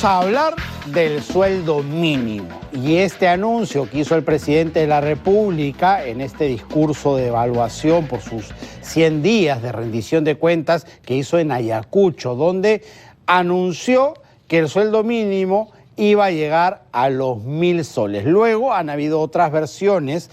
a hablar del sueldo mínimo y este anuncio que hizo el presidente de la República en este discurso de evaluación por sus 100 días de rendición de cuentas que hizo en Ayacucho, donde anunció que el sueldo mínimo iba a llegar a los 1.000 soles. Luego han habido otras versiones,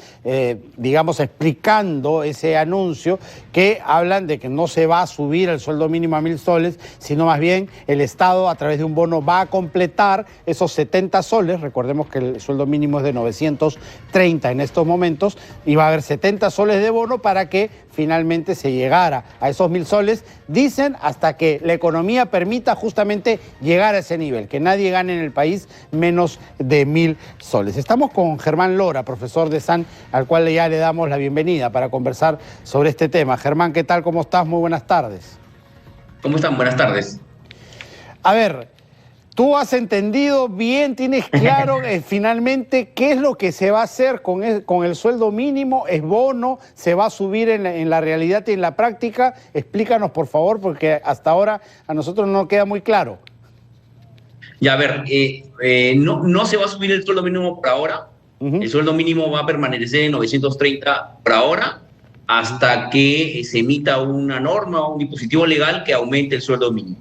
digamos, explicando ese anuncio, que hablan de que no se va a subir el sueldo mínimo a 1.000 soles, sino más bien el Estado, a través de un bono, va a completar esos 70 soles. Recordemos que el sueldo mínimo es de 930 en estos momentos, y va a haber 70 soles de bono para que finalmente se llegara a esos 1.000 soles, dicen, hasta que la economía permita justamente llegar a ese nivel, que nadie gane en el país menos de 1.000 soles. Estamos con Germán Lora, profesor de SAN, al cual ya le damos la bienvenida para conversar sobre este tema. Germán, ¿qué tal? ¿Cómo estás? Muy buenas tardes. ¿Cómo están? Buenas tardes. A ver, ¿tú has entendido bien, tienes claro finalmente qué es lo que se va a hacer con el sueldo mínimo? ¿Es bono? ¿Se va a subir en la realidad y en la práctica? Explícanos, por favor, porque hasta ahora a nosotros no queda muy claro. Ya, a ver, no se va a subir el sueldo mínimo por ahora. El sueldo mínimo va a permanecer en 930 por ahora hasta que se emita una norma o un dispositivo legal que aumente el sueldo mínimo.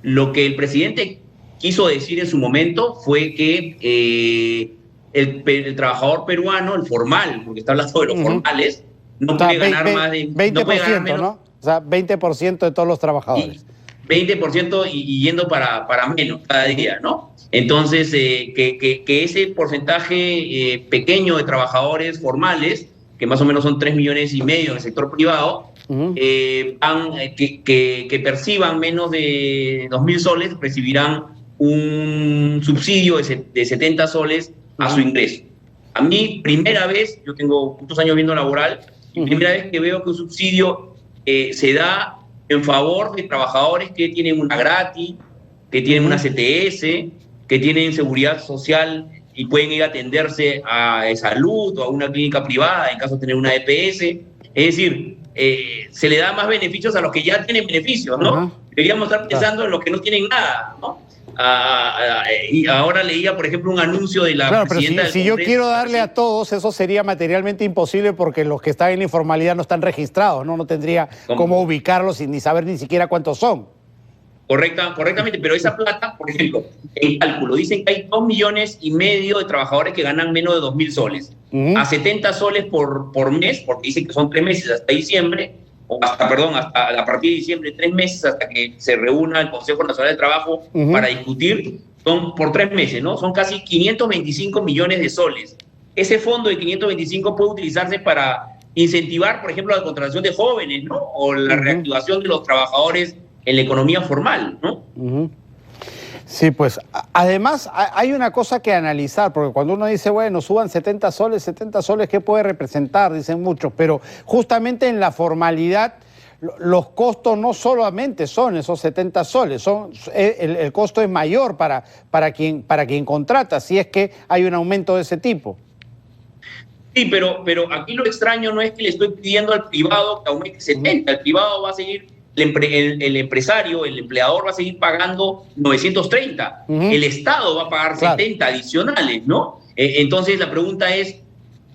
Lo que el presidente quiso decir en su momento fue que el trabajador peruano, el formal, porque está hablando de los formales, no puede ganar más de 20%, no puede ganar menos, ¿no? O sea, 20% de todos los trabajadores. 20% y yendo para menos cada día, ¿no? Entonces, que ese porcentaje pequeño de trabajadores formales, que más o menos son 3,5 millones en el sector privado, que perciban menos de 2.000 soles, recibirán un subsidio de 70 soles a su ingreso. A mí, primera vez, yo tengo muchos años viendo laboral, y primera vez que veo que un subsidio se da en favor de trabajadores que tienen una gratis, que tienen una CTS, que tienen seguridad social y pueden ir a atenderse a salud o a una clínica privada en caso de tener una EPS. Es decir, se le da más beneficios a los que ya tienen beneficios, ¿no? Deberíamos estar pensando en los que no tienen nada, ¿no? Y ahora leía, por ejemplo, un anuncio de la presidenta pero si yo quiero darle a todos, eso sería materialmente imposible porque los que están en la informalidad no están registrados, ¿no? No tendría cómo ubicarlos ni saber ni siquiera cuántos son. Correctamente, pero esa plata, por ejemplo, el cálculo, dicen que hay 2,5 millones de trabajadores que ganan menos de 2.000 soles. A 70 soles por mes, porque dicen que son 3 meses hasta diciembre, hasta a partir de diciembre, 3 meses hasta que se reúna el Consejo Nacional de Trabajo para discutir, son por 3 meses, ¿no? Son casi 525 millones de soles. Ese fondo de 525 puede utilizarse para incentivar, por ejemplo, la contratación de jóvenes, ¿no? O la reactivación de los trabajadores en la economía formal, ¿no? Sí, pues además hay una cosa que analizar, porque cuando uno dice, bueno, suban 70 soles, ¿qué puede representar? Dicen muchos, pero justamente en la formalidad los costos no solamente son esos 70 soles, el costo es mayor para quien contrata, si es que hay un aumento de ese tipo. Sí, pero aquí lo extraño no es que le estoy pidiendo al privado que aumente 70, el privado va a seguir, el empresario, el empleador va a seguir pagando 930, el Estado va a pagar 70 adicionales, ¿no? Entonces la pregunta es,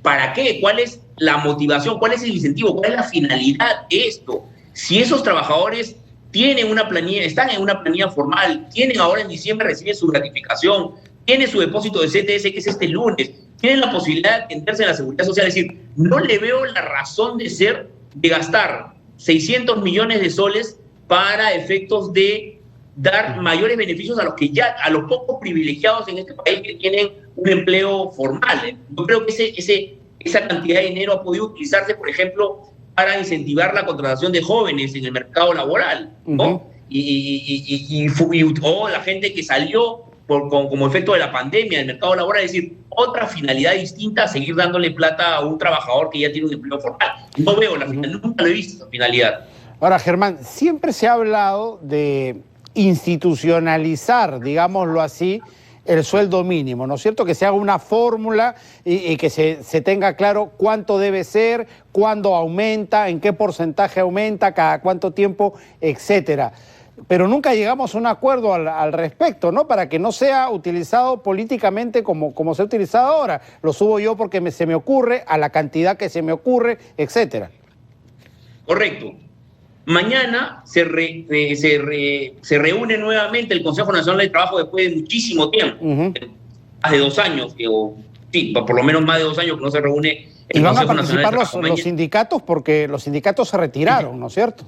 ¿para qué? ¿Cuál es la motivación? ¿Cuál es el incentivo? ¿Cuál es la finalidad de esto? Si esos trabajadores tienen una planilla, están en una planilla formal, tienen ahora en diciembre, reciben su gratificación, tienen su depósito de CTS que es este lunes, tienen la posibilidad de atenderse en la seguridad social, es decir, no le veo la razón de ser de gastar 600 millones de soles para efectos de dar mayores beneficios a los pocos privilegiados en este país que tienen un empleo formal. Yo creo que esa cantidad de dinero ha podido utilizarse, por ejemplo, para incentivar la contratación de jóvenes en el mercado laboral, ¿no? O la gente que salió como efecto de la pandemia del mercado laboral, es decir, otra finalidad distinta a seguir dándole plata a un trabajador que ya tiene un empleo formal. No veo la finalidad, nunca lo he visto, esa finalidad. Ahora, Germán, siempre se ha hablado de institucionalizar, digámoslo así, el sueldo mínimo, ¿no es cierto? Que se haga una fórmula y que se tenga claro cuánto debe ser, cuándo aumenta, en qué porcentaje aumenta, cada cuánto tiempo, etcétera. pero nunca llegamos a un acuerdo al respecto, ¿no? Para que no sea utilizado políticamente como se ha utilizado ahora. Lo subo yo porque se me ocurre, a la cantidad que se me ocurre, etcétera. Correcto. Mañana se reúne nuevamente el Consejo Nacional del Trabajo después de muchísimo tiempo, más de 2 años, sí, por lo menos más de 2 años que no se reúne el Consejo Nacional del Trabajo. ¿Y van a participar los sindicatos? Porque los sindicatos se retiraron, ¿no es cierto?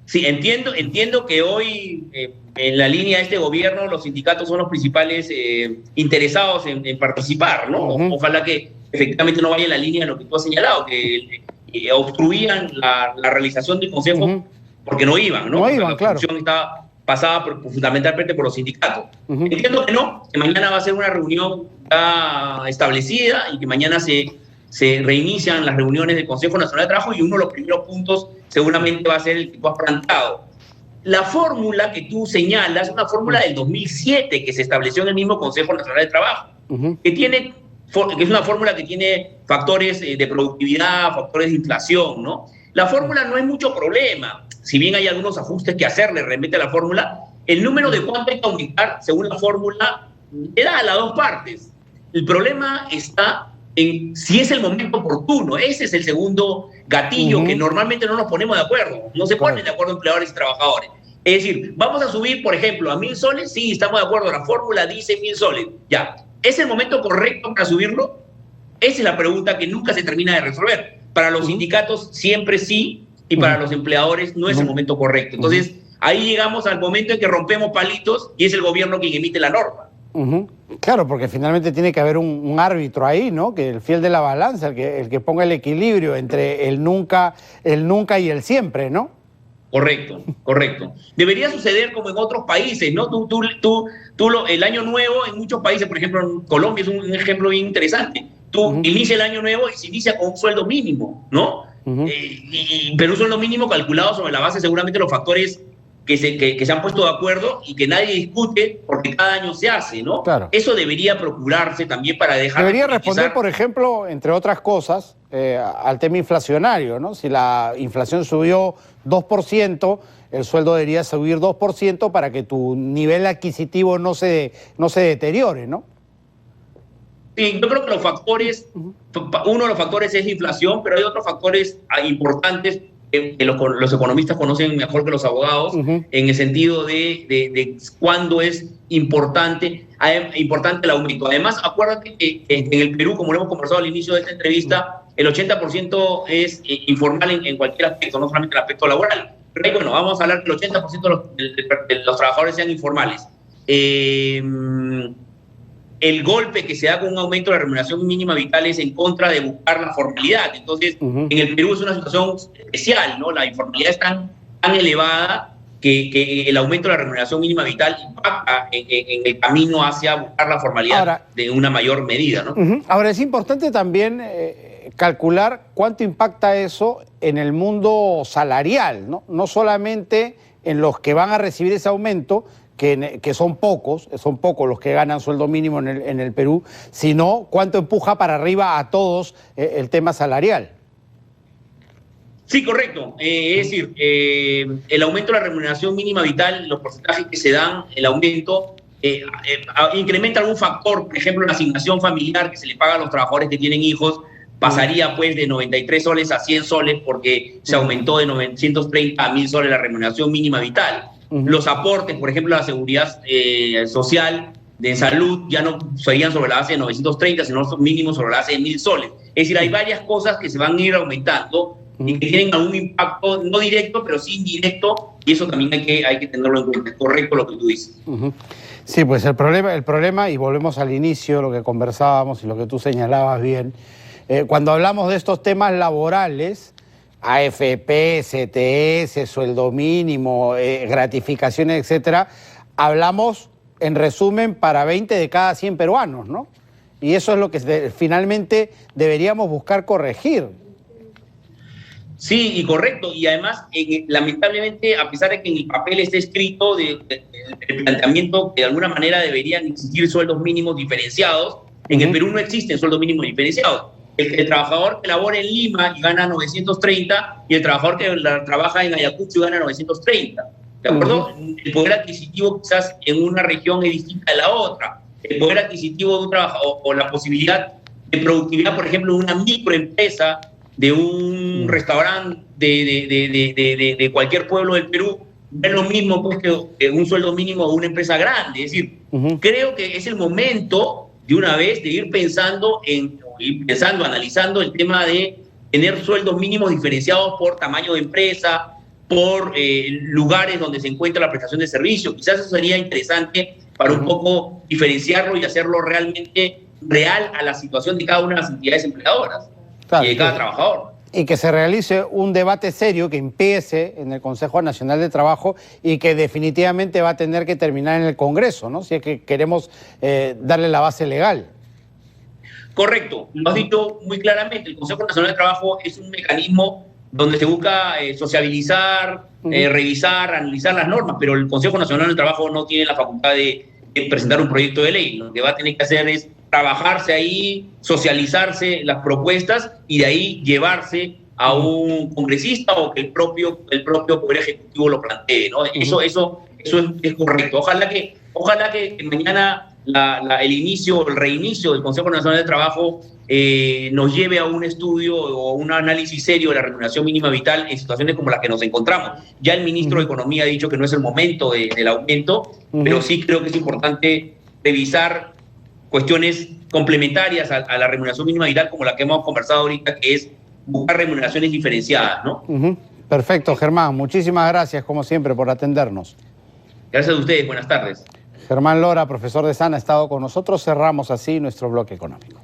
Sí, entiendo que hoy en la línea de este gobierno los sindicatos son los principales interesados en participar, ¿no? Ojalá que efectivamente no vaya en la línea de lo que tú has señalado, que obstruían la realización del Consejo porque no iban, ¿no? No iban, la claro. función estaba pasada fundamentalmente por los sindicatos. Entiendo que no, que mañana va a ser una reunión ya establecida y que mañana se reinician las reuniones del Consejo Nacional de Trabajo y uno de los primeros puntos seguramente va a ser el que tú has planteado. La fórmula que tú señalas es una fórmula del 2007 que se estableció en el mismo Consejo Nacional de Trabajo, que es una fórmula que tiene factores de productividad, factores de inflación, ¿no? La fórmula no es mucho problema, si bien hay algunos ajustes que hacerle realmente a la fórmula, el número de cuánto hay que aumentar según la fórmula le da a las dos partes. El problema está en si es el momento oportuno. Ese es el segundo gatillo que normalmente no nos ponemos de acuerdo. No se ponen de acuerdo empleadores y trabajadores. Es decir, vamos a subir, por ejemplo, a 1.000 soles. Sí, estamos de acuerdo. La fórmula dice 1.000 soles. Ya. ¿Es el momento correcto para subirlo? Esa es la pregunta que nunca se termina de resolver. Para los sindicatos siempre sí, y para los empleadores no es el momento correcto. Entonces, ahí llegamos al momento en que rompemos palitos y es el gobierno quien emite la norma. Claro, porque finalmente tiene que haber un árbitro ahí, ¿no? Que el fiel de la balanza, el que ponga el equilibrio entre el nunca y el siempre, ¿no? Correcto. Debería suceder como en otros países, ¿no? El año nuevo en muchos países, por ejemplo, en Colombia es un ejemplo bien interesante. Tú inicia el año nuevo y se inicia con un sueldo mínimo, ¿no? Pero un sueldo mínimo calculado sobre la base seguramente de los factores que se han puesto de acuerdo y que nadie discute porque cada año se hace, ¿no? Claro. Eso debería procurarse también para dejar... Debería responder, por ejemplo, entre otras cosas, al tema inflacionario, ¿no? Si la inflación subió 2%, el sueldo debería subir 2% para que tu nivel adquisitivo no se deteriore, ¿no? Sí, yo creo que los factores, uno de los factores es la inflación, pero hay otros factores importantes que los economistas conocen mejor que los abogados, en el sentido de cuándo es importante el aumento. Además, acuérdate que en el Perú, como lo hemos conversado al inicio de esta entrevista, el 80% es informal en cualquier aspecto, no solamente en el aspecto laboral. Pero ahí, bueno, vamos a hablar que el 80% de los trabajadores sean informales. El golpe que se da con un aumento de la remuneración mínima vital es en contra de buscar la formalidad. Entonces, en el Perú es una situación especial, ¿no? La informalidad es tan elevada que el aumento de la remuneración mínima vital impacta en el camino hacia buscar la formalidad ahora, de una mayor medida, ¿no? Ahora, es importante también calcular cuánto impacta eso en el mundo salarial, ¿no? No solamente en los que van a recibir ese aumento, que son pocos los que ganan sueldo mínimo en el Perú, sino cuánto empuja para arriba a todos el tema salarial. Sí, correcto. Es decir, el aumento de la remuneración mínima vital, los porcentajes que se dan, el aumento, incrementa algún factor, por ejemplo, la asignación familiar que se le paga a los trabajadores que tienen hijos, pasaría pues de 93 soles a 100 soles porque se aumentó de 930 a 1.000 soles la remuneración mínima vital. Los aportes, por ejemplo, a la seguridad social, de salud, ya no serían sobre la base de 930, sino mínimo sobre la base de 1.000 soles. Es decir, hay varias cosas que se van a ir aumentando y que tienen algún impacto, no directo, pero sí indirecto, y eso también hay que tenerlo en cuenta. Es correcto lo que tú dices. Sí, pues el problema, y volvemos al inicio, lo que conversábamos y lo que tú señalabas bien, cuando hablamos de estos temas laborales, AFP, CTS, sueldo mínimo, gratificaciones, etcétera, hablamos, en resumen, para 20 de cada 100 peruanos, ¿no? Y eso es lo que finalmente deberíamos buscar corregir. Sí, y correcto. Y además, lamentablemente, a pesar de que en el papel esté escrito el planteamiento que de alguna manera deberían existir sueldos mínimos diferenciados, en el Perú no existen sueldos mínimos diferenciados. El trabajador que labora en Lima y gana 930 y el trabajador que trabaja en Ayacucho y gana 930. ¿de acuerdo? El poder adquisitivo quizás en una región es distinta de la otra. El poder adquisitivo de un trabajador o la posibilidad de productividad, por ejemplo, de una microempresa, de un restaurante de cualquier pueblo del Perú, no es lo mismo pues, que un sueldo mínimo de una empresa grande. Es decir, creo que es el momento de una vez de ir pensando, analizando el tema de tener sueldos mínimos diferenciados por tamaño de empresa, por lugares donde se encuentra la prestación de servicio. Quizás eso sería interesante para un poco diferenciarlo y hacerlo realmente real a la situación de cada una de las entidades empleadoras, claro, y de cada trabajador. Y que se realice un debate serio que empiece en el Consejo Nacional de Trabajo y que definitivamente va a tener que terminar en el Congreso, ¿no? Si es que queremos darle la base legal. Correcto, lo has dicho muy claramente. El Consejo Nacional de Trabajo es un mecanismo donde se busca sociabilizar, revisar, analizar las normas, pero el Consejo Nacional de Trabajo no tiene la facultad de presentar un proyecto de ley. Lo que va a tener que hacer es trabajarse ahí, socializarse las propuestas y de ahí llevarse a un congresista o que el propio Poder Ejecutivo lo plantee, ¿no? Eso es correcto. Ojalá que mañana el reinicio del Consejo Nacional de Trabajo nos lleve a un estudio o un análisis serio de la remuneración mínima vital en situaciones como las que nos encontramos. Ya el ministro de Economía ha dicho que no es el momento del aumento, pero sí creo que es importante revisar cuestiones complementarias a la remuneración mínima vital como la que hemos conversado ahorita, que es buscar remuneraciones diferenciadas, ¿no? Perfecto, Germán. Muchísimas gracias, como siempre, por atendernos. Gracias a ustedes. Buenas tardes. Germán Lora, profesor de SAN, ha estado con nosotros. Cerramos así nuestro bloque económico.